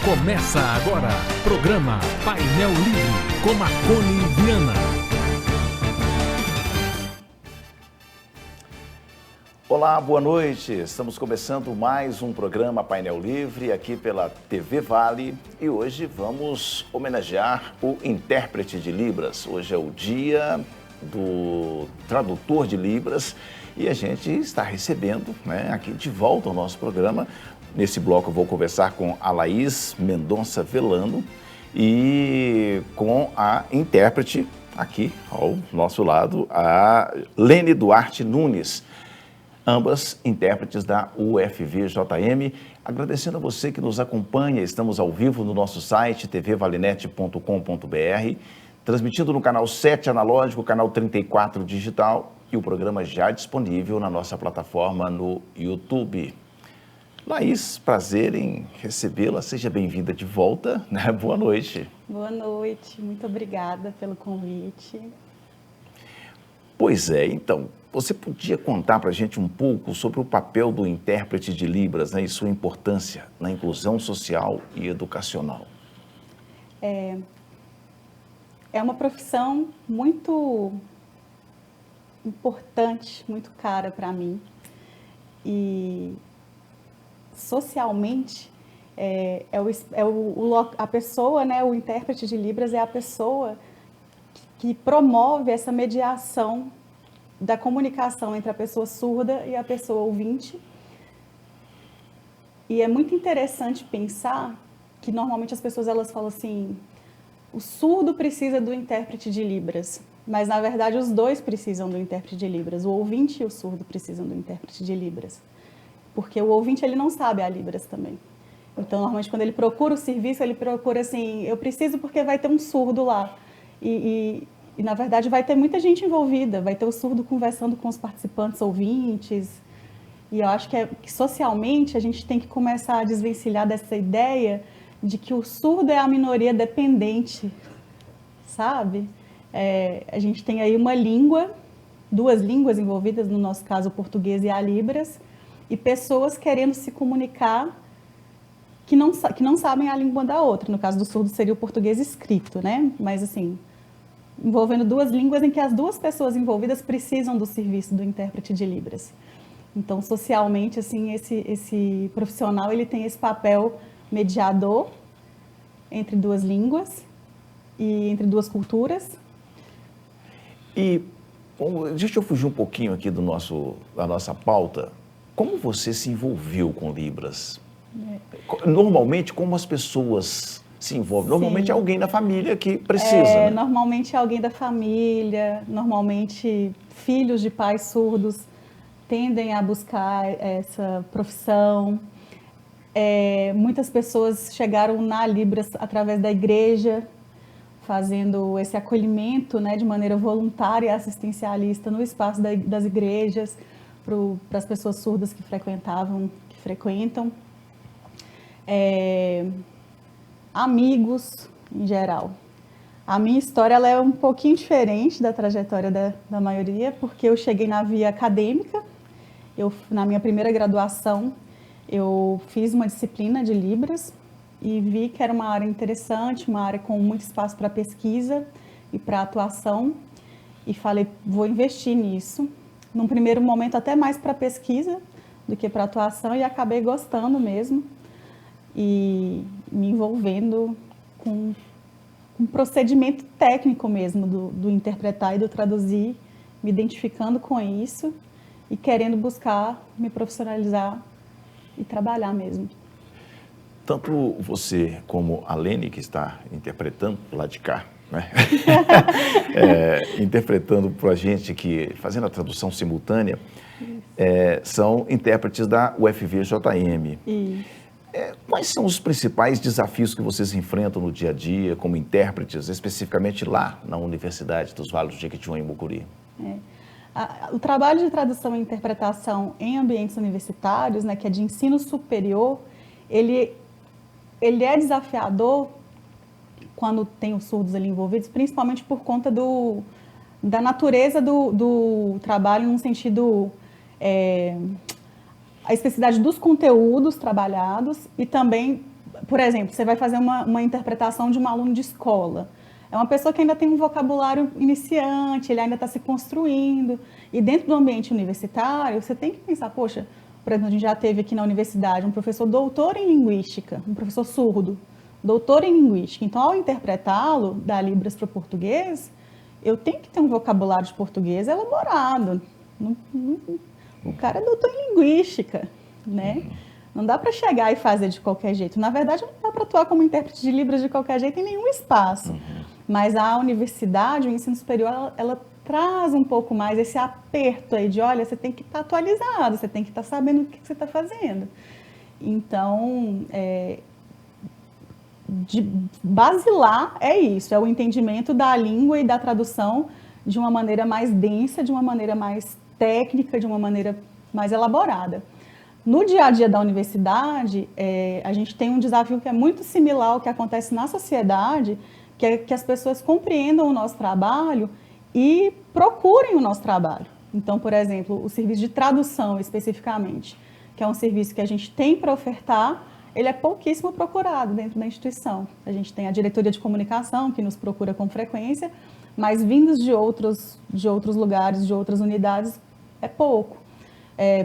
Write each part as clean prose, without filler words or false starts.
Começa agora, programa Painel Livre, com Marconi Viana. Olá, boa noite. Estamos começando mais um programa Painel Livre aqui pela TV Vale e hoje vamos homenagear o intérprete de Libras. Hoje é o dia do tradutor de Libras e a gente está recebendo, aqui de volta ao nosso programa. Nesse bloco eu vou conversar com a Laís Mendonça Velano e com a intérprete aqui ao nosso lado, a Lene Duarte Nunes. Ambas intérpretes da UFVJM. Agradecendo a você que nos acompanha, estamos ao vivo no nosso site tvvalenet.com.br, transmitindo no canal 7 analógico, canal 34 digital e o programa já disponível na nossa plataforma no YouTube. Laís, prazer em recebê-la, seja bem-vinda de volta, Boa noite. Boa noite, muito obrigada pelo convite. Pois é, então, você podia contar para a gente um pouco sobre o papel do intérprete de Libras, e sua importância na inclusão social e educacional? É uma profissão muito importante, muito cara para mim. E socialmente, a pessoa, o intérprete de Libras é a pessoa que promove essa mediação da comunicação entre a pessoa surda e a pessoa ouvinte. E é muito interessante pensar que normalmente as pessoas elas falam assim, o surdo precisa do intérprete de Libras, mas na verdade os dois precisam do intérprete de Libras, o ouvinte e o surdo precisam do intérprete de Libras, porque o ouvinte ele não sabe a Libras também. Então normalmente quando ele procura o serviço, ele procura assim, eu preciso porque vai ter um surdo lá. E na verdade vai ter muita gente envolvida, vai ter o surdo conversando com os participantes ouvintes. E eu acho que socialmente a gente tem que começar a desvencilhar dessa ideia de que o surdo é a minoria dependente, sabe? A gente tem aí uma língua, duas línguas envolvidas, no nosso caso o português e a Libras, e pessoas querendo se comunicar que não sabem a língua da outra. No caso do surdo seria o português escrito, Mas assim, envolvendo duas línguas em que as duas pessoas envolvidas precisam do serviço do intérprete de Libras. Então, socialmente, assim, esse profissional ele tem esse papel mediador entre duas línguas e entre duas culturas. E deixa eu fugir um pouquinho aqui da nossa pauta. Como você se envolveu com Libras? Normalmente, como as pessoas se envolvem? Normalmente é alguém da família que precisa, Normalmente é alguém da família, normalmente filhos de pais surdos tendem a buscar essa profissão. Muitas pessoas chegaram na Libras através da igreja, fazendo esse acolhimento, de maneira voluntária e assistencialista no espaço das igrejas, para as pessoas surdas que frequentam. Amigos, em geral. A minha história ela é um pouquinho diferente da trajetória da maioria, porque eu cheguei na via acadêmica. Na minha primeira graduação, eu fiz uma disciplina de Libras e vi que era uma área interessante, uma área com muito espaço para pesquisa e para atuação. E falei, vou investir nisso. Num primeiro momento, até mais para pesquisa do que para atuação, e acabei gostando mesmo. E me envolvendo com um procedimento técnico mesmo do interpretar e do traduzir, me identificando com isso e querendo buscar me profissionalizar e trabalhar mesmo. Tanto você como a Lene, que está interpretando lá de cá, interpretando para a gente aqui, fazendo a tradução simultânea, são intérpretes da UFVJM. Quais são os principais desafios que vocês enfrentam no dia a dia como intérpretes, especificamente lá na Universidade dos Vales do Jequitinhonha e Mucuri? O trabalho de tradução e interpretação em ambientes universitários, que é de ensino superior, ele é desafiador quando tem os surdos ali envolvidos, principalmente por conta da natureza do trabalho, num sentido a especificidade dos conteúdos trabalhados e também por exemplo, você vai fazer uma interpretação de um aluno de escola. É uma pessoa que ainda tem um vocabulário iniciante, ele ainda está se construindo. E dentro do ambiente universitário, você tem que pensar, poxa, por exemplo, a gente já teve aqui na universidade um professor doutor em linguística, um professor surdo, doutor em linguística. Então, ao interpretá-lo da Libras para o português, eu tenho que ter um vocabulário de português elaborado. O cara é doutor em linguística, né? Não dá para chegar e fazer de qualquer jeito. Na verdade, não dá para atuar como intérprete de Libras de qualquer jeito em nenhum espaço. Mas a universidade, o ensino superior, ela traz um pouco mais esse aperto aí de, olha, você tem que estar atualizado, você tem que estar sabendo o que você está fazendo. Então, de basilar é isso, é o entendimento da língua e da tradução de uma maneira mais densa, de uma maneira mais técnica, de uma maneira mais elaborada. No dia a dia da universidade, a gente tem um desafio que é muito similar ao que acontece na sociedade, que é que as pessoas compreendam o nosso trabalho e procurem o nosso trabalho. Então, por exemplo, o serviço de tradução especificamente, que é um serviço que a gente tem para ofertar, ele é pouquíssimo procurado dentro da instituição. A gente tem a diretoria de comunicação, que nos procura com frequência, mas vindos de outros lugares, de outras unidades, é pouco.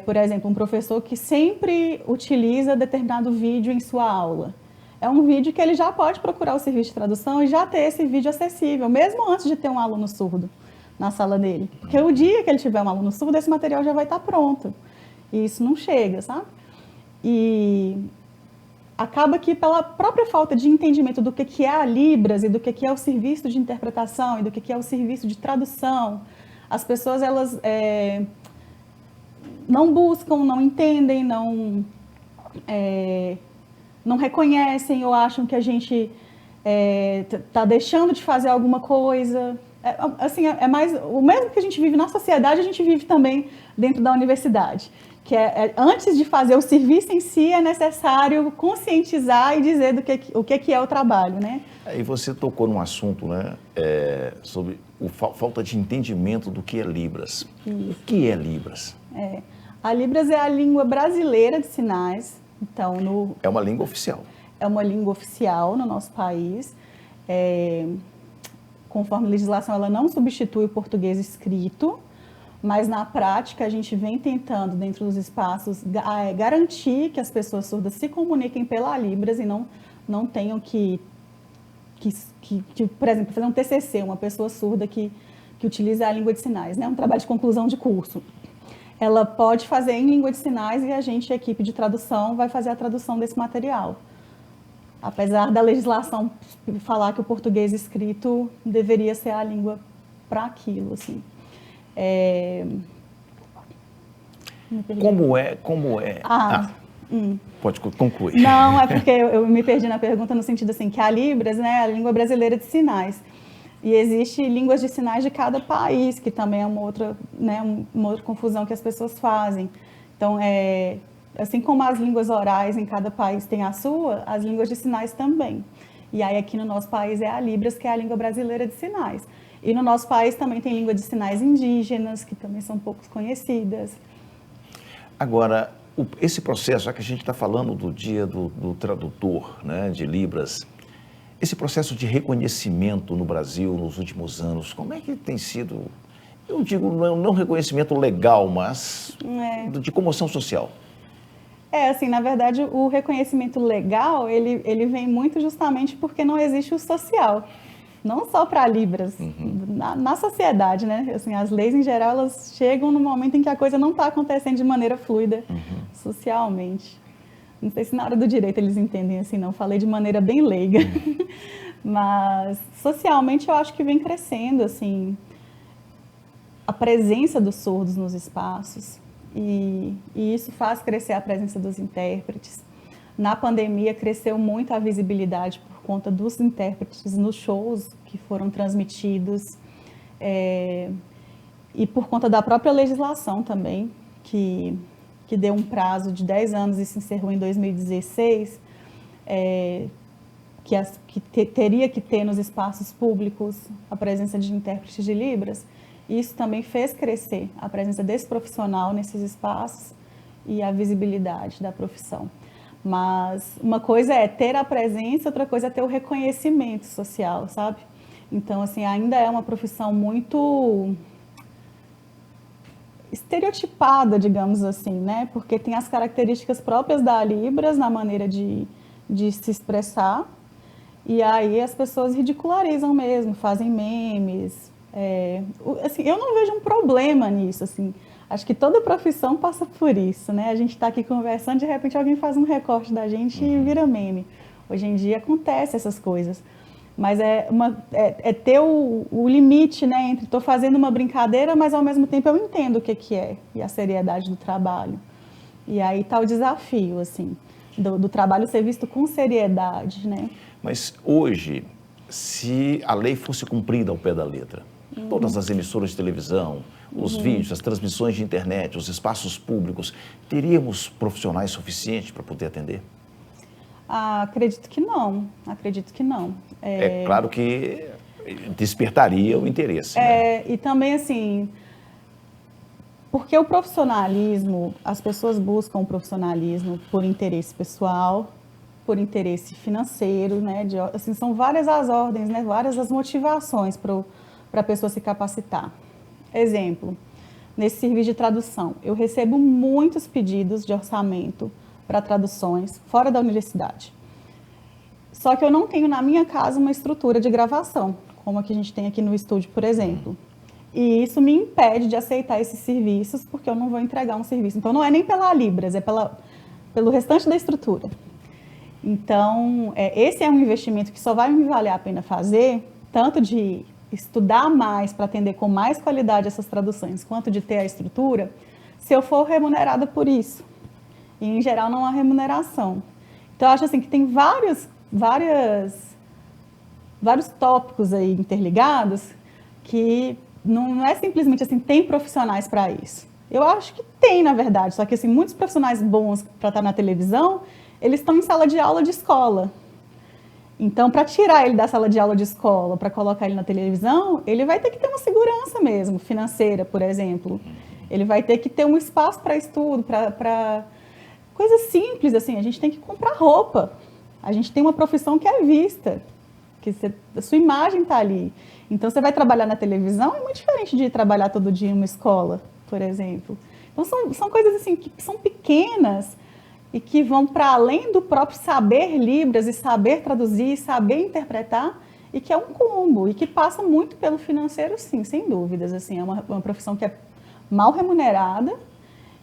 Por exemplo, um professor que sempre utiliza determinado vídeo em sua aula. É um vídeo que ele já pode procurar o serviço de tradução e já ter esse vídeo acessível, mesmo antes de ter um aluno surdo na sala dele. Porque o dia que ele tiver um aluno surdo, esse material já vai estar pronto. E isso não chega, sabe? E acaba que pela própria falta de entendimento do que é a Libras e do que é o serviço de interpretação e do que é o serviço de tradução, as pessoas elas não buscam, não entendem, não reconhecem ou acham que a gente está deixando de fazer alguma coisa. É mais o mesmo que a gente vive na sociedade, a gente vive também dentro da universidade. Que antes de fazer o serviço em si, é necessário conscientizar e dizer o que é o trabalho, né? Aí você tocou num assunto, né, sobre falta de entendimento do que é Libras. Isso. O que é Libras? A Libras é a língua brasileira de sinais. Então, é uma língua oficial. É uma língua oficial no nosso país. Conforme a legislação, ela não substitui o português escrito, mas na prática a gente vem tentando, dentro dos espaços, garantir que as pessoas surdas se comuniquem pela Libras e não tenham que, por exemplo, fazer um TCC, uma pessoa surda que utiliza a língua de sinais, né? Um trabalho de conclusão de curso. Ela pode fazer em língua de sinais e a equipe de tradução, vai fazer a tradução desse material. Apesar da legislação falar que o português escrito deveria ser a língua para aquilo, assim. Como é? Pode concluir. Não, é porque eu me perdi na pergunta no sentido assim, que a Libras, né, é a língua brasileira de sinais. E existe línguas de sinais de cada país, que também é uma outra confusão que as pessoas fazem. Então, assim como as línguas orais em cada país tem a sua, as línguas de sinais também. E aí aqui no nosso país é a Libras, que é a língua brasileira de sinais. E no nosso país também tem língua de sinais indígenas, que também são poucos conhecidas. Agora, esse processo, já que a gente está falando do dia do tradutor, né, de Libras, esse processo de reconhecimento no Brasil nos últimos anos, como é que tem sido, eu digo, não reconhecimento legal, mas de comoção social? Assim, na verdade, o reconhecimento legal, ele vem muito justamente porque não existe o social. Não só para Libras, na sociedade, né? Assim, as leis, em geral, elas chegam no momento em que a coisa não está acontecendo de maneira fluida socialmente. Não sei se na área do direito eles entendem assim, não. Falei de maneira bem leiga. Mas, socialmente, eu acho que vem crescendo, assim, a presença dos surdos nos espaços. E isso faz crescer a presença dos intérpretes. Na pandemia, cresceu muito a visibilidade por conta dos intérpretes nos shows que foram transmitidos. E por conta da própria legislação também, que deu um prazo de 10 anos e se encerrou em 2016, que teria que ter nos espaços públicos a presença de intérpretes de Libras. Isso também fez crescer a presença desse profissional nesses espaços e a visibilidade da profissão. Mas uma coisa é ter a presença, outra coisa é ter o reconhecimento social, sabe? Então, assim, ainda é uma profissão muito estereotipada, digamos assim, né? Porque tem as características próprias da Libras na maneira de se expressar, e aí as pessoas ridicularizam mesmo, fazem memes. Assim, eu não vejo um problema nisso, assim. Acho que toda profissão passa por isso, né? A gente está aqui conversando, de repente alguém faz um recorte da gente e vira meme. Hoje em dia acontece essas coisas. Mas é ter o limite, né, entre estou fazendo uma brincadeira, mas ao mesmo tempo eu entendo o que é e a seriedade do trabalho. E aí está o desafio, assim, do trabalho ser visto com seriedade, né? Mas hoje, se a lei fosse cumprida ao pé da letra, todas as emissoras de televisão, os vídeos, as transmissões de internet, os espaços públicos, teríamos profissionais suficientes para poder atender? Acredito que não, acredito que não. É claro que despertaria o interesse, né? E também, assim, porque o profissionalismo, as pessoas buscam o profissionalismo por interesse pessoal, por interesse financeiro, né? Assim, são várias as ordens, né? Várias as motivações para a pessoa se capacitar. Exemplo, nesse serviço de tradução, eu recebo muitos pedidos de orçamento para traduções fora da universidade. Só que eu não tenho na minha casa uma estrutura de gravação, como a que a gente tem aqui no estúdio, por exemplo. E isso me impede de aceitar esses serviços, porque eu não vou entregar um serviço. Então, não é nem pela Libras, é pelo restante da estrutura. Então, esse é um investimento que só vai me valer a pena fazer, tanto de estudar mais para atender com mais qualidade essas traduções, quanto de ter a estrutura, se eu for remunerada por isso. E, em geral, não há remuneração. Então, eu acho assim que tem vários tópicos aí interligados que não é simplesmente assim, tem profissionais para isso. Eu acho que tem, na verdade, só que assim, muitos profissionais bons para estar na televisão, eles estão em sala de aula de escola. Então, para tirar ele da sala de aula de escola, para colocar ele na televisão, ele vai ter que ter uma segurança mesmo, financeira, por exemplo. Ele vai ter que ter um espaço para estudo, para coisas simples, assim, a gente tem que comprar roupa. A gente tem uma profissão que é vista, que a sua imagem está ali. Então, você vai trabalhar na televisão, é muito diferente de trabalhar todo dia em uma escola, por exemplo. Então, são coisas assim que são pequenas e que vão para além do próprio saber Libras e saber traduzir, saber interpretar, e que é um combo, e que passa muito pelo financeiro, sim, sem dúvidas. Assim, é uma profissão que é mal remunerada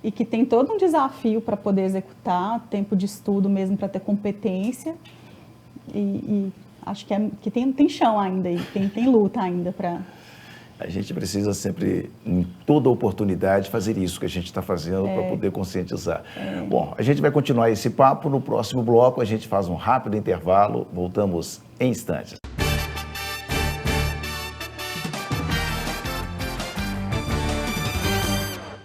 e que tem todo um desafio para poder executar, tempo de estudo mesmo para ter competência, e acho que tem chão ainda, e tem luta ainda para... A gente precisa sempre, em toda oportunidade, fazer isso que a gente está fazendo para poder conscientizar. Bom, a gente vai continuar esse papo. No próximo bloco, a gente faz um rápido intervalo. Voltamos em instantes.